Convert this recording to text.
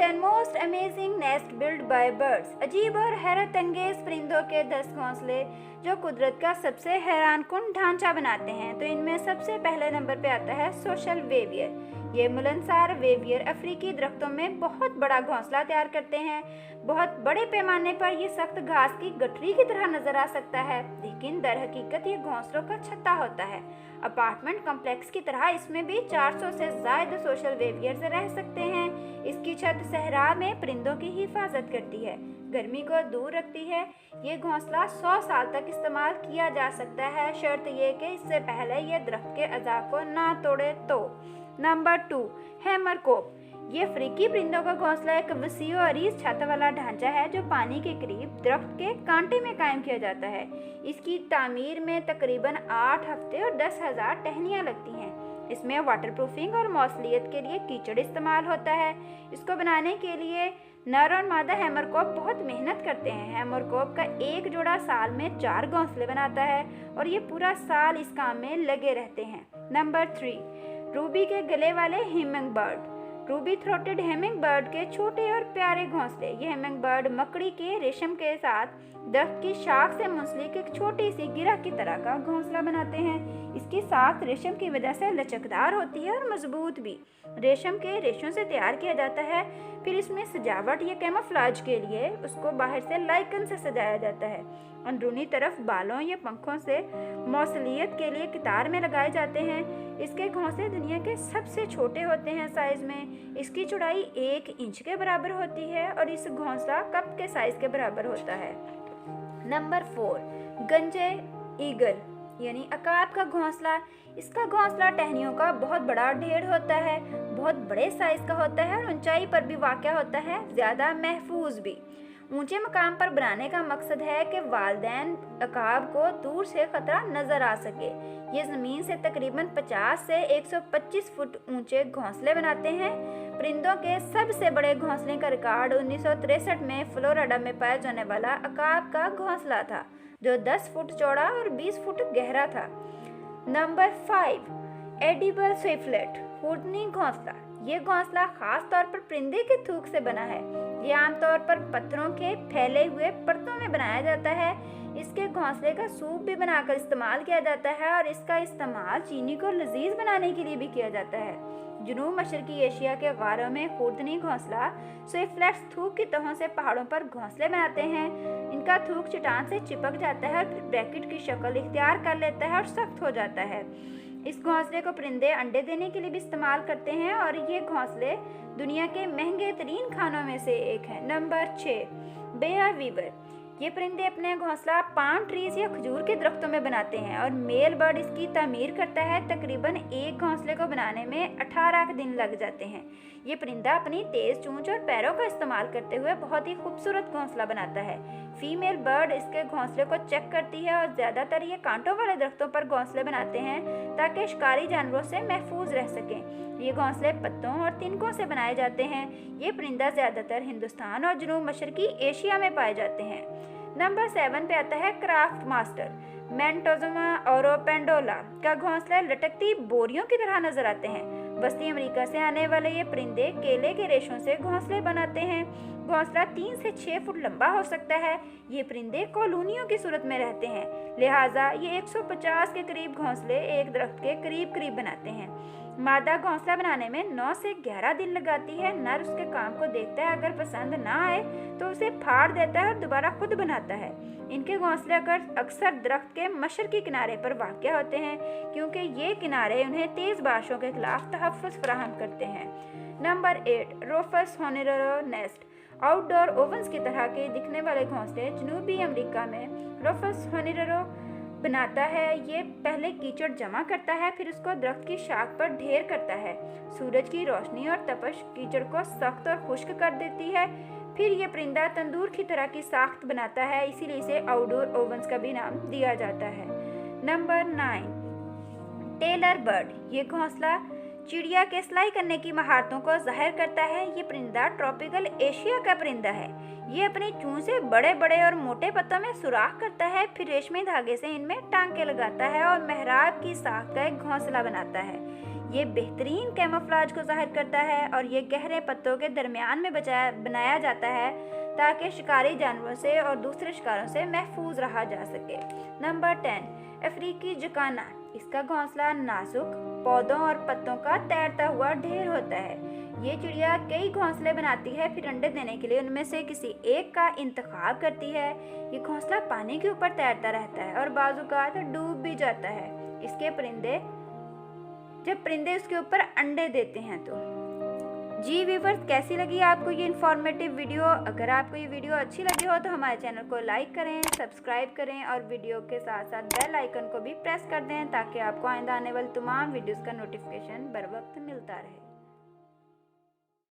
10 most amazing nest build by birds. अजीब और हैरत अंगेज परिंदों के 10 घोंसले जो कुदरत का सबसे हैरानकुन ढांचा बनाते हैं। तो इनमें सबसे पहले नंबर पे आता है सोशल वेवियर। ये मिलनसार वेवियर अफ्रीकी दरख्तों में बहुत बड़ा घोंसला तैयार करते हैं। बहुत बड़े पैमाने पर ये सख्त घास की गठरी की तरह नजर आ सकता है, लेकिन दर हकीकत ये घोंसलों का छत्ता होता है। अपार्टमेंट कॉम्प्लेक्स की तरह इसमें भी 400 से ज्यादा सोशल वेवियर्स रह सकते हैं। इसकी छत सहरा में परिंदों की हिफाजत करती है, गर्मी को दूर रखती है। ये घोंसला 100 साल तक इस्तेमाल किया जा सकता है, शर्त ये कि इससे पहले ये दरख्त के अज़ा को ना तोड़े तो। नंबर 2, हैमरकॉक। ये अफ्रीकी परिंदों का घोंसला एक वसीअ और अरीज़ छत वाला ढांचा है जो पानी के करीब दरख्त के कांटे में कायम किया जाता है। इसकी तामीर में तकरीबन 8 हफ्ते और 10,000 टहनियाँ लगती हैं। इसमें वाटरप्रूफिंग और मौसलियत के लिए कीचड़ इस्तेमाल होता है। इसको बनाने के लिए नर और मादा हैमरकॉक बहुत मेहनत करते हैं। हैमरकॉक का एक जोड़ा साल में 4 घोंसले बनाता है और ये पूरा साल इस काम में लगे रहते हैं। नंबर 3, रूबी के गले वाले humming bird. Ruby throated humming bird के छोटे और प्यारे घोंसले। ये हेमिंग बर्ड मकड़ी के रेशम के साथ दरख्त की शाख से मुंसलिक एक छोटी सी गिरह की तरह का घोंसला बनाते हैं। इसकी साख रेशम की वजह से लचकदार होती है और मजबूत भी। रेशम के रेशों से तैयार किया जाता है। फिर इसमें सजावट या कैमोफ्लेज के लिए उसको बाहर से लाइकन से सजाया जाता है। अंदरूनी तरफ बालों या पंखों से मौसलियत के लिए कतार में लगाए जाते हैं। इसके घोंसले दुनिया के सबसे छोटे होते हैं साइज में। इसकी चौड़ाई 1 इंच के बराबर होती है और इस घोंसला कप के साइज के बराबर होता है। नंबर 4, गंजे ईगल यानी अकाब का घोंसला। इसका घोंसला टहनियों का बहुत बड़ा ढेर होता है, बहुत बड़े साइज का होता है और ऊंचाई पर भी वाक़या होता है, ज़्यादा महफूज भी। ऊंचे मकाम पर बनाने का मकसद है कि वालिदैन अकाब को दूर से खतरा नजर आ सके। ये ज़मीन से तकरीबन 50 से 125 फुट ऊंचे घोंसले बनाते हैं। परिंदों के सबसे बड़े घोंसले का रिकॉर्ड 1963 में फ्लोरिडा में पाया जाने वाला अकाब का घोंसला था, जो 10 फुट चौड़ा और 20 फुट गहरा था। नंबर 5, एडिबल स्विफ्टलेट हुडनी घोंसला। ये घोंसला खास तौर पर परिंदे के थूक से बना है। ये आमतौर पर पत्थरों के फैले हुए परतों में बनाया जाता है। इसके घोंसले का सूप भी बनाकर इस्तेमाल किया जाता है और इसका इस्तेमाल चीनी को लजीज बनाने के लिए भी किया जाता है। जनूब मशरकी एशिया के गारों में हुडनी घोंसला स्विफ्टलेट्स थूक की तहों से पहाड़ों पर घोंसले बनाते हैं। इनका थूक चट्टान से चिपक जाता है, फिर ब्रैकेट की शक्ल इख्तियार कर लेता है और सख्त हो जाता है। इस घोंसले को परिंदे अंडे देने के लिए भी इस्तेमाल करते हैं और ये घोंसले दुनिया के महंगे तरीन खानों में से एक है। Number 6, baya weaver. ये परिंदे अपने घोंसला पाम ट्रीज या खजूर के दरख्तों में बनाते हैं और मेल बर्ड इसकी तामीर करता है। तकरीबन एक घोंसले को बनाने में 18 दिन लग जाते हैं। ये परिंदा अपनी तेज चोंच और पैरों का इस्तेमाल करते हुए बहुत ही खूबसूरत घोंसला बनाता है। फीमेल बर्ड इसके घोंसले को चेक करती है और ज़्यादातर ये कांटों वाले दरख्तों पर घोंसले बनाते हैं ताकि शिकारी जानवरों से महफूज रह सकें। ये घोंसले पत्तों और तिनकों से बनाए जाते हैं। ये परिंदा ज़्यादातर हिंदुस्तान और जनूब मशरकी एशिया में पाए जाते हैं। नंबर 7 पे आता है क्राफ्ट मास्टर। मेंटोजोमा औरोपेंडोला का घोंसला लटकती बोरियों की तरह नजर आते हैं। वस्ती अमेरिका से आने वाले ये परिंदे केले के रेशों से घोंसले बनाते हैं। घोंसला 3 से 6 फुट लंबा हो सकता है। ये परिंदे कॉलोनियों की सूरत में रहते हैं, लिहाजा ये 150 के करीब घोंसले एक दरख्त के करीब करीब बनाते हैं। मादा घोंसला बनाने में 9 से 11 दिन लगाती है। नर उसके काम को देखता है, अगर पसंद ना आए तो उसे फाड़ देता है और दोबारा खुद बनाता है। इनके घोंसले अक्सर दरख्त के मशरकी किनारे पर वाक़या होते हैं, क्योंकि ये किनारे उन्हें तेज़ बारिशों के खिलाफ तहफ़्फ़ुज़ फराहम करते हैं। Number 8, rufous hornero nest. Outdoor ovens की तरह के दिखने वाले घोंसले जनूबी अमेरिका में रोफस होनिरेरो बनाता है। ये पहले कीचड़ जमा करता है, फिर उसको दरख्त की शाख पर ढेर करता है। सूरज की रोशनी और तपश कीचड़ को सख्त और खुश्क कर देती है। फिर ये परिंदा तंदूर की तरह की साख्त बनाता है, इसीलिए इसे आउटडोर ओवन्स का भी नाम दिया जाता है। Number 9, tailor bird. ये घोंसला चिड़िया के सिलाई करने की महारतों को जाहिर करता है। ये परिंदा ट्रॉपिकल एशिया का परिंदा है। ये अपनी चोंच से बड़े बड़े और मोटे पत्तों में सुराख करता है, फिर रेशमी धागे से इनमें टांके लगाता है और मेहराब की साख का एक घोंसला बनाता है। ये बेहतरीन कैमोफ्लेज को ज़ाहिर करता है और ये गहरे पत्तों के दरमियान में बनाया जाता है ताकि शिकारी जानवरों से और दूसरे शिकारों से महफूज रहा जा सके। नंबर 10, अफ्रीकी जकाना। इसका घोंसला नाजुक पौधों और पत्तों का तैरता हुआ ढेर होता है। ये चिड़िया कई घोंसले बनाती है, फिर अंडे देने के लिए उनमें से किसी एक का इंतखाब करती है। ये घोंसला पानी के ऊपर तैरता रहता है और बाज़-औक़ात डूब भी जाता है। जब परिंदे उसके ऊपर अंडे देते हैं तो। जी व्यूअर्स, कैसी लगी आपको ये इन्फॉर्मेटिव वीडियो? अगर आपको ये वीडियो अच्छी लगी हो तो हमारे चैनल को लाइक करें, सब्सक्राइब करें और वीडियो के साथ साथ बेल आइकन को भी प्रेस कर दें ताकि आपको आइंदा आने वाली तमाम वीडियोस का नोटिफिकेशन बर वक्त मिलता रहे।